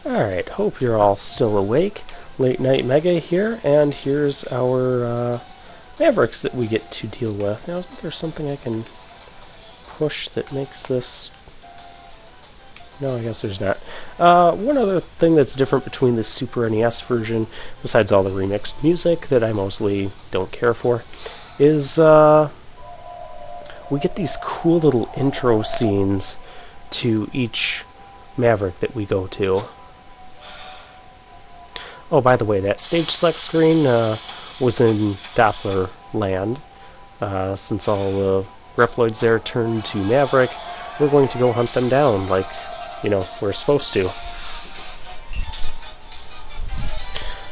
Alright, hope you're all still awake. Late Night Mega here, and here's our Mavericks that we get to deal with. Now, isn't there something I can push that makes this... No, I guess there's not. One other thing that's different between the Super NES version, besides all the remixed music that I mostly don't care for, is we get these cool little intro scenes to each Maverick that we go to. Oh, by the way, that stage select screen was in Doppler land. Since all the Reploids there turned to Maverick, we're going to go hunt them down like, we're supposed to.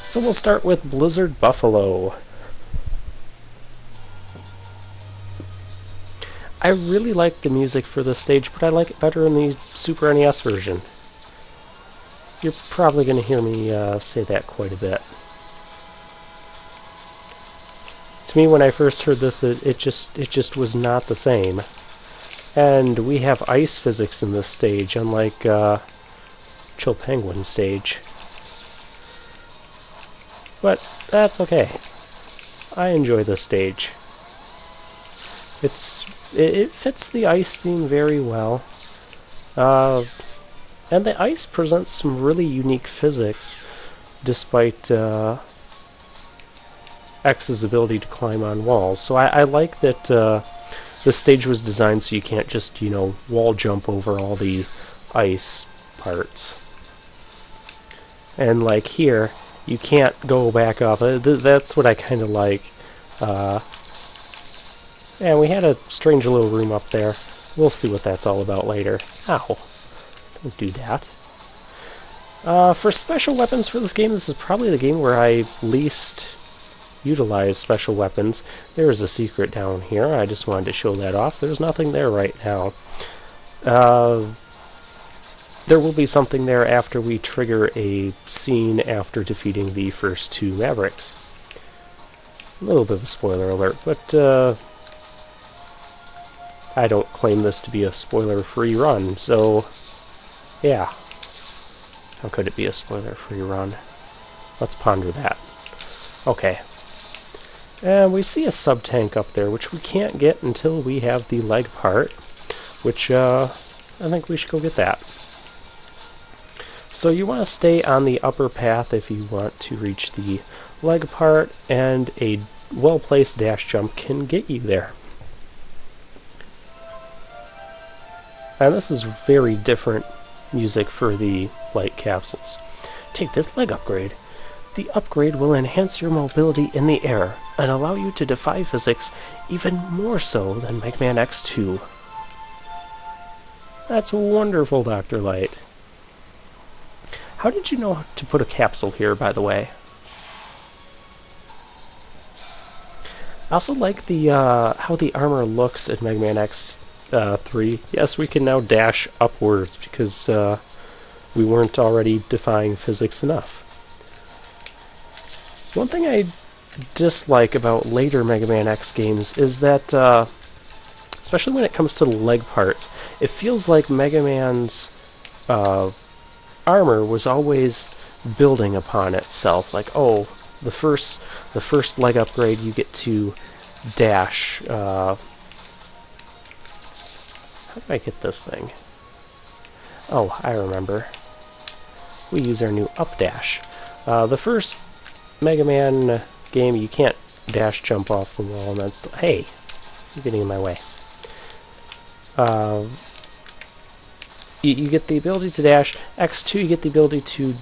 So we'll start with Blizzard Buffalo. I really like the music for this stage, but I like it better in the Super NES version. You're probably going to hear me say that quite a bit. To me, when I first heard this, it just was not the same. And we have ice physics in this stage, unlike Chill Penguin stage. But that's okay. I enjoy this stage. It fits the ice theme very well. And the ice presents some really unique physics, despite X's ability to climb on walls. So I like that this stage was designed so you can't just, wall jump over all the ice parts. And like here, you can't go back up. That's what I kind of like. And we had a strange little room up there. We'll see what that's all about later. Ow. Don't do that. For special weapons for this game, this is probably the game where I least utilize special weapons. There is a secret down here. I just wanted to show that off. There's nothing there right now. There will be something there after we trigger a scene after defeating the first two Mavericks. A little bit of a spoiler alert, but I don't claim this to be a spoiler-free run, so yeah. How could it be a spoiler-free run? Let's ponder that. Okay. And we see a sub-tank up there, which we can't get until we have the leg part, which I think we should go get that. So you want to stay on the upper path if you want to reach the leg part, and a well-placed dash jump can get you there. And this is very different music for the light capsules. Take this leg upgrade. The upgrade will enhance your mobility in the air and allow you to defy physics even more so than Mega Man X2. That's wonderful, Dr. Light. How did you know to put a capsule here, by the way? I also like the how the armor looks in Mega Man X3. Yes, we can now dash upwards because we weren't already defying physics enough. One thing I dislike about later Mega Man X games is that, especially when it comes to the leg parts, it feels like Mega Man's armor was always building upon itself. Like, oh, the first leg upgrade you get to dash. How do I get this thing? Oh, I remember. We use our new up dash. The first Mega Man game, you can't dash jump off the wall, and that's... Hey! You're getting in my way. You get the ability to dash. X2, you get the ability to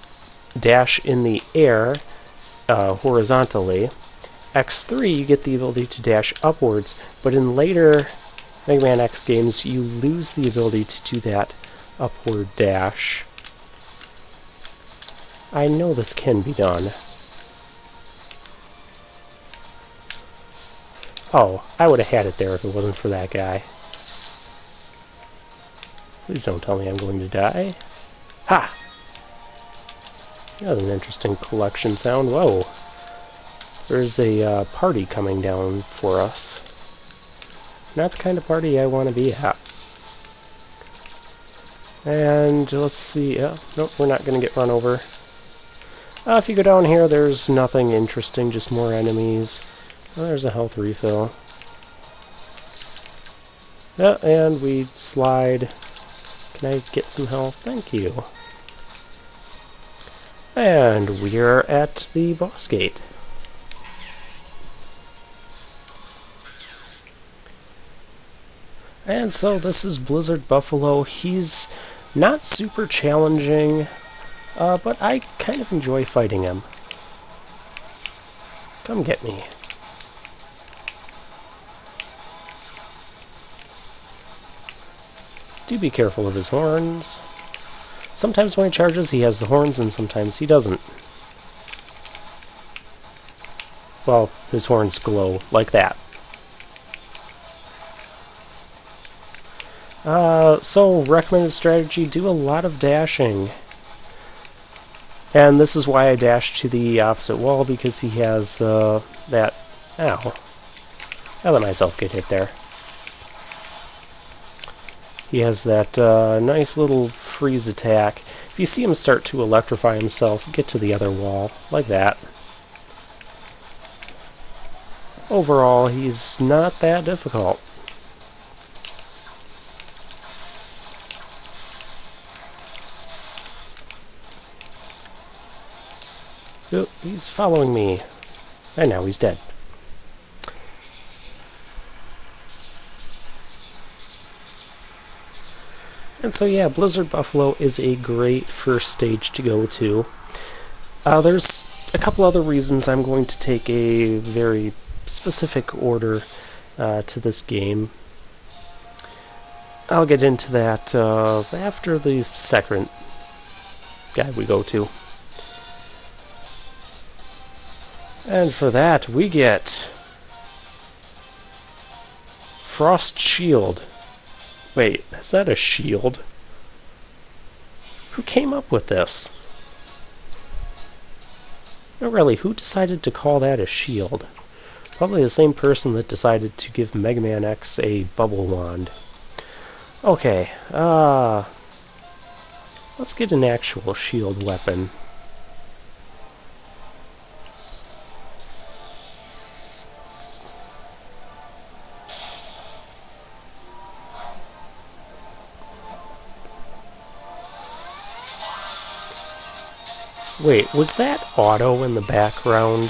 dash in the air, horizontally. X3, you get the ability to dash upwards, but in later Mega Man X games, you lose the ability to do that upward dash. I know this can be done. Oh, I would have had it there if it wasn't for that guy. Please don't tell me I'm going to die. Ha! That's an interesting collection sound. Whoa. There's a party coming down for us. Not the kind of party I want to be at. And let's see. Nope, we're not going to get run over. If you go down here, there's nothing interesting, just more enemies. Oh, there's a health refill. Yeah, and we slide. Can I get some health? Thank you. And we're at the boss gate. And so this is Blizzard Buffalo. He's not super challenging, but I kind of enjoy fighting him. Come get me. Do be careful of his horns. Sometimes when he charges he has the horns and sometimes he doesn't. Well, his horns glow like that. So, recommended strategy, do a lot of dashing. And this is why I dash to the opposite wall, because he has that... Ow. I let myself get hit there. He has that nice little freeze attack. If you see him start to electrify himself, get to the other wall, like that. Overall, he's not that difficult. Oh, he's following me. And now he's dead. And so yeah, Blizzard Buffalo is a great first stage to go to. There's a couple other reasons I'm going to take a very specific order to this game. I'll get into that after the second guy we go to. And for that, we get Frost Shield. Wait, is that a shield? Who came up with this? No, really, who decided to call that a shield? Probably the same person that decided to give Mega Man X a bubble wand. Okay, let's get an actual shield weapon. Wait, was that Auto in the background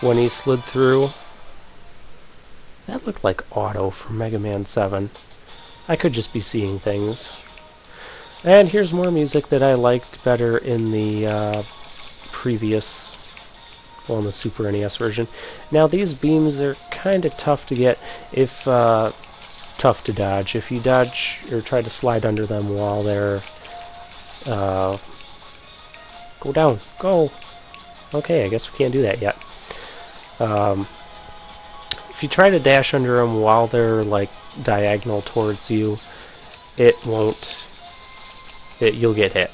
when he slid through? That looked like Auto from Mega Man 7. I could just be seeing things. And here's more music that I liked better in the previous, well, in the Super NES version. Now these beams are kind of tough to get if, tough to dodge. If you dodge or try to slide under them while they're, go down. Go! Okay, I guess we can't do that yet. If you try to dash under them while they're, like, diagonal towards you, it won't... you'll get hit.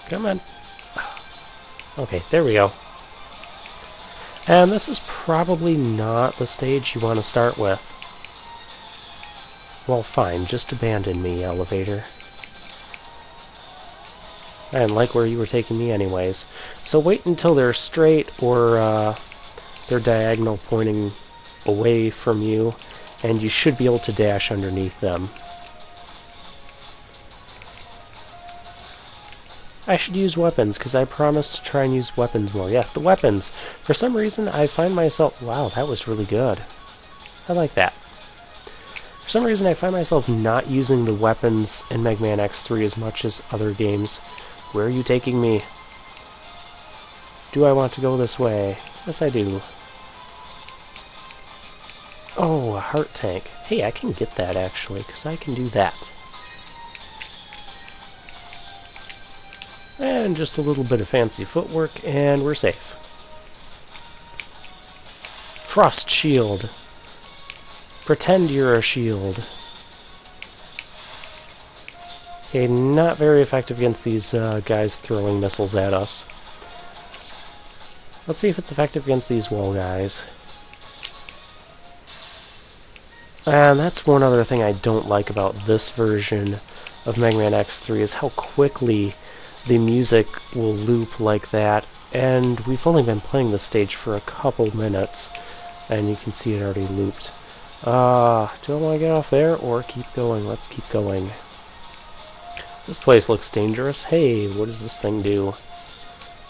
Come on. Okay, there we go. And this is probably not the stage you want to start with. Well, fine, just abandon me, elevator. I didn't like where you were taking me anyways. So wait until they're straight or they're diagonal pointing away from you, and you should be able to dash underneath them. I should use weapons, because I promised to try and use weapons more. Yeah, the weapons. For some reason, I find myself... Wow, that was really good. I like that. For some reason, I find myself not using the weapons in Mega Man X3 as much as other games. Where are you taking me? Do I want to go this way? Yes, I do. Oh, a heart tank. Hey, I can get that, actually, because I can do that. And just a little bit of fancy footwork, and we're safe. Frost Shield. Pretend you're a shield. Okay, not very effective against these guys throwing missiles at us. Let's see if it's effective against these wall guys. And that's one other thing I don't like about this version of Mega Man X3 is how quickly the music will loop like that, and we've only been playing the stage for a couple minutes, and you can see it already looped. Do I want to get off there, or keep going? Let's keep going. This place looks dangerous. Hey, what does this thing do?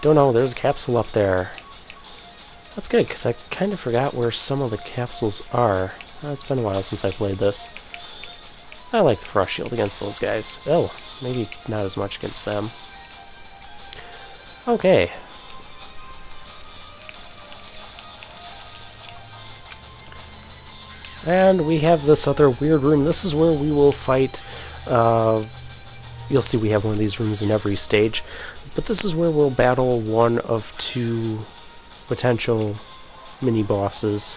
Don't know, there's a capsule up there. That's good, because I kind of forgot where some of the capsules are. It's been a while since I played this. I like the Frost Shield against those guys. Oh, maybe not as much against them. Okay. And we have this other weird room. This is where we will fight. You'll see we have one of these rooms in every stage. But this is where we'll battle one of two potential mini-bosses.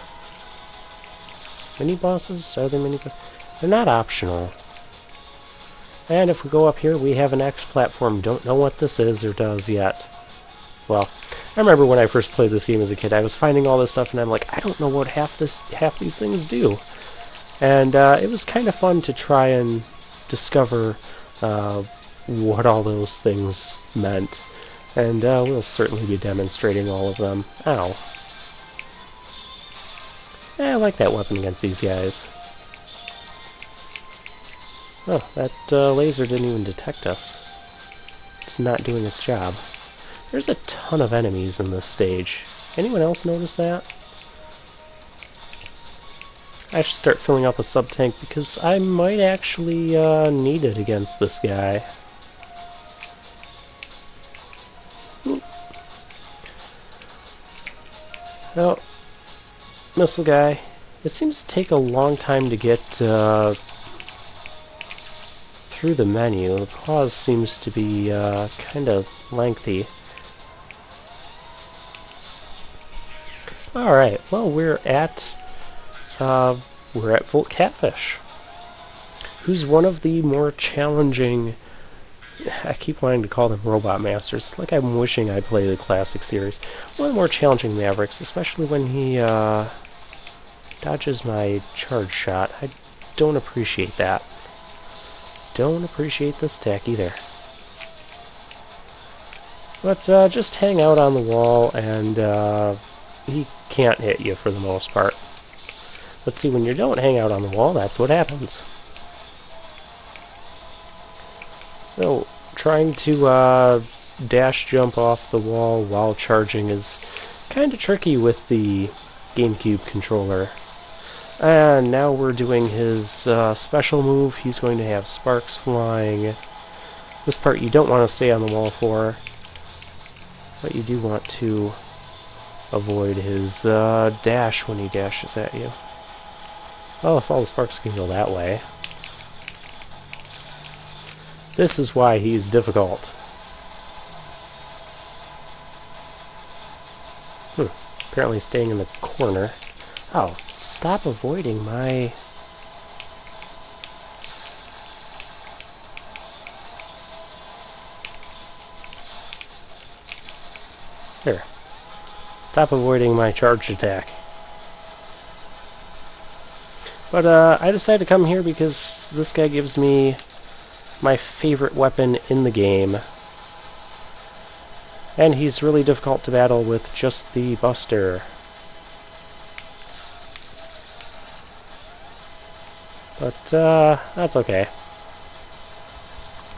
Mini-bosses? Are they mini-bosses? They're not optional. And if we go up here, we have an X platform. Don't know what this is or does yet. Well, I remember when I first played this game as a kid, I was finding all this stuff, and I'm like, I don't know what half these things do. And it was kind of fun to try and discover what all those things meant. And we'll certainly be demonstrating all of them. Ow. I like that weapon against these guys. Oh, that laser didn't even detect us. It's not doing its job. There's a ton of enemies in this stage. Anyone else notice that? I should start filling up a sub-tank because I might actually need it against this guy. Oh, missile guy. It seems to take a long time to get through the menu. The pause seems to be kind of lengthy. Alright, well, we're at Volt Catfish, who's one of the more challenging... I keep wanting to call them Robot Masters. It's like I'm wishing I played the classic series. One of the more challenging Mavericks, especially when he dodges my charge shot. I don't appreciate that. Don't appreciate this attack either. But just hang out on the wall, and he can't hit you for the most part. Let's see, when you don't hang out on the wall, that's what happens. So, trying to dash jump off the wall while charging is kind of tricky with the GameCube controller. And now we're doing his special move. He's going to have sparks flying. This part you don't want to stay on the wall for, but you do want to avoid his dash when he dashes at you. Well, if all the sparks can go that way. This is why he's difficult. Apparently staying in the corner. Oh, stop avoiding my... Here. Stop avoiding my charged attack. But I decided to come here because this guy gives me my favorite weapon in the game. And he's really difficult to battle with just the Buster. But that's okay. At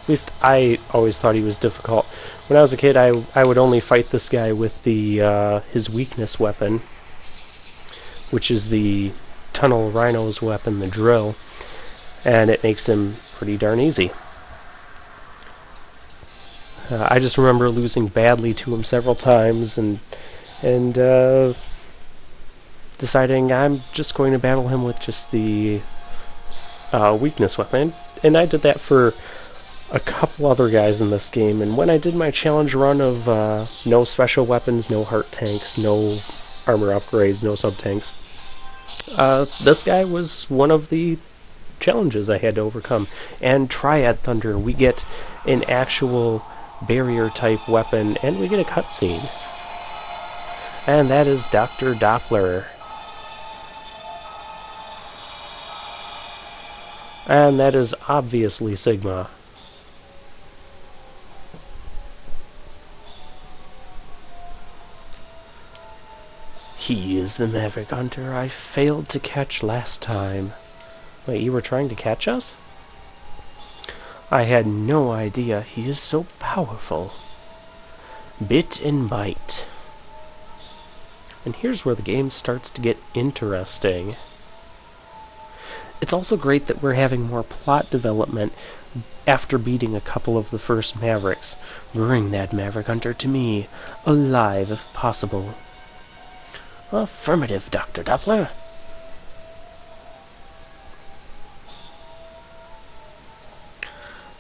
least I always thought he was difficult. When I was a kid, I would only fight this guy with the his weakness weapon, which is the Tunnel Rhino's weapon, the drill, and it makes him pretty darn easy. I just remember losing badly to him several times and deciding I'm just going to battle him with just the weakness weapon. And I did that for a couple other guys in this game, and when I did my challenge run of no special weapons, no heart tanks, no armor upgrades, no sub-tanks, this guy was one of the challenges I had to overcome. And Triad Thunder, we get an actual barrier-type weapon, and we get a cutscene. And that is Dr. Doppler. And that is obviously Sigma. He is the Maverick Hunter I failed to catch last time. Wait, you were trying to catch us? I had no idea he is so powerful. Bit and bite. And here's where the game starts to get interesting. It's also great that we're having more plot development after beating a couple of the first Mavericks. Bring that Maverick Hunter to me, alive if possible. Affirmative, Dr. Doppler.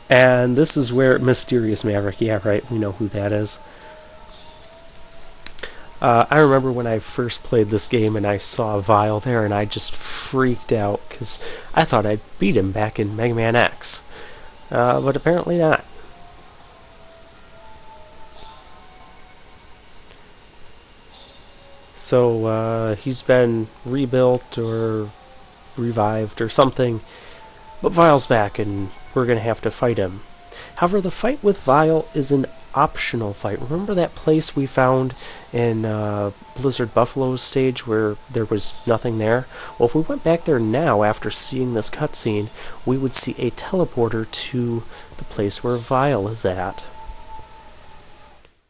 And this is where Mysterious Maverick, yeah, right, we know who that is. I remember when I first played this game and I saw Vile there and I just freaked out because I thought I'd beat him back in Mega Man X. But apparently not. So he's been rebuilt or revived or something, but Vile's back and we're going to have to fight him. However, the fight with Vile is an optional fight. Remember that place we found in Blizzard Buffalo's stage where there was nothing there? Well, if we went back there now after seeing this cutscene, we would see a teleporter to the place where Vile is at.